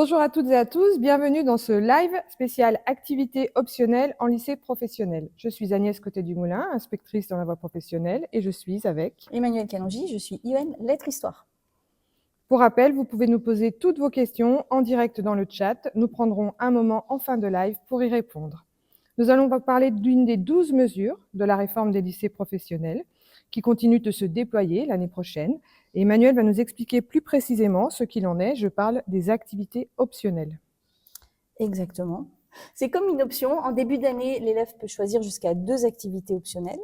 Bonjour à toutes et à tous, bienvenue dans ce live spécial activité optionnelle en lycée professionnel. Je suis Agnès Côté-du-Moulin, inspectrice dans la voie professionnelle et je suis avec Emmanuelle Canongi, je suis IEN Lettres Histoire. Pour rappel, vous pouvez nous poser toutes vos questions en direct dans le chat. Nous prendrons un moment en fin de live pour y répondre. Nous allons vous parler d'une des 12 mesures de la réforme des lycées professionnels qui continue de se déployer l'année prochaine. Et Emmanuel va nous expliquer plus précisément ce qu'il en est. Je parle des activités optionnelles. Exactement. C'est comme une option. En début d'année, l'élève peut choisir jusqu'à 2 activités optionnelles.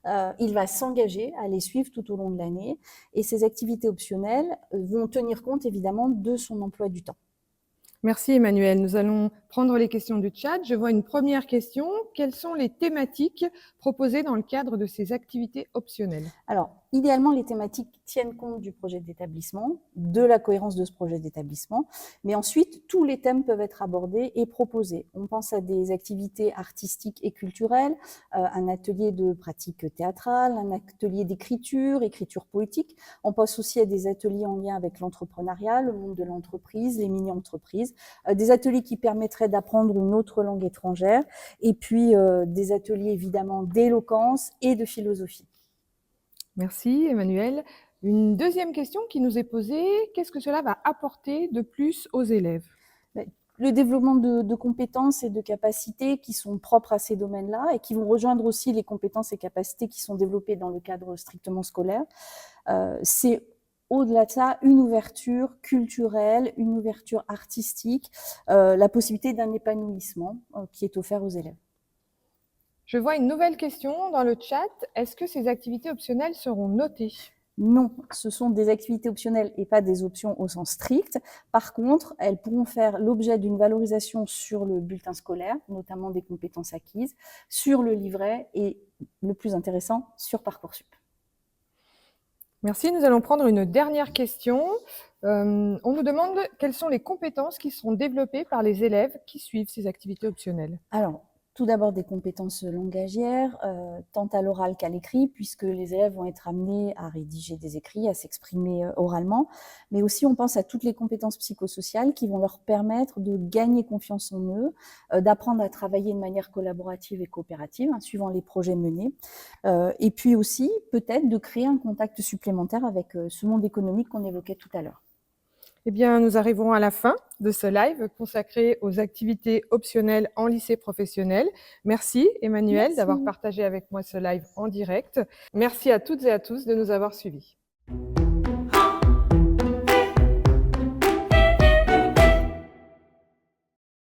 Il va s'engager à les suivre tout au long de l'année. Et ces activités optionnelles vont tenir compte évidemment de son emploi du temps. Merci Emmanuel. Nous allons prendre les questions du chat. Je vois une première question. Quelles sont les thématiques proposées dans le cadre de ces activités optionnelles? Alors, idéalement, les thématiques tiennent compte du projet d'établissement, de la cohérence de ce projet d'établissement, mais ensuite, tous les thèmes peuvent être abordés et proposés. On pense à des activités artistiques et culturelles, un atelier de pratique théâtrale, un atelier d'écriture, écriture poétique. On pense aussi à des ateliers en lien avec l'entrepreneuriat, le monde de l'entreprise, les mini-entreprises, des ateliers qui permettraient d'apprendre une autre langue étrangère, et puis des ateliers évidemment d'éloquence et de philosophie. Merci Emmanuel. Une deuxième question qui nous est posée, qu'est-ce que cela va apporter de plus aux élèves? Le développement de compétences et de capacités qui sont propres à ces domaines-là et qui vont rejoindre aussi les compétences et capacités qui sont développées dans le cadre strictement scolaire. C'est au-delà de ça une ouverture culturelle, une ouverture artistique, la possibilité d'un épanouissement qui est offert aux élèves. Je vois une nouvelle question dans le chat. Est-ce que ces activités optionnelles seront notées? Non, ce sont des activités optionnelles et pas des options au sens strict. Par contre, elles pourront faire l'objet d'une valorisation sur le bulletin scolaire, notamment des compétences acquises, sur le livret et, le plus intéressant, sur Parcoursup. Merci. Nous allons prendre une dernière question. On nous demande quelles sont les compétences qui seront développées par les élèves qui suivent ces activités optionnelles. Alors, tout d'abord des compétences langagières, tant à l'oral qu'à l'écrit, puisque les élèves vont être amenés à rédiger des écrits, à s'exprimer oralement. Mais aussi, on pense à toutes les compétences psychosociales qui vont leur permettre de gagner confiance en eux, d'apprendre à travailler de manière collaborative et coopérative, hein, suivant les projets menés. Et puis aussi, peut-être, de créer un contact supplémentaire avec ce monde économique qu'on évoquait tout à l'heure. Eh bien, nous arrivons à la fin de ce live consacré aux activités optionnelles en lycée professionnel. Merci Emmanuel d'avoir partagé avec moi ce live en direct. Merci à toutes et à tous de nous avoir suivis.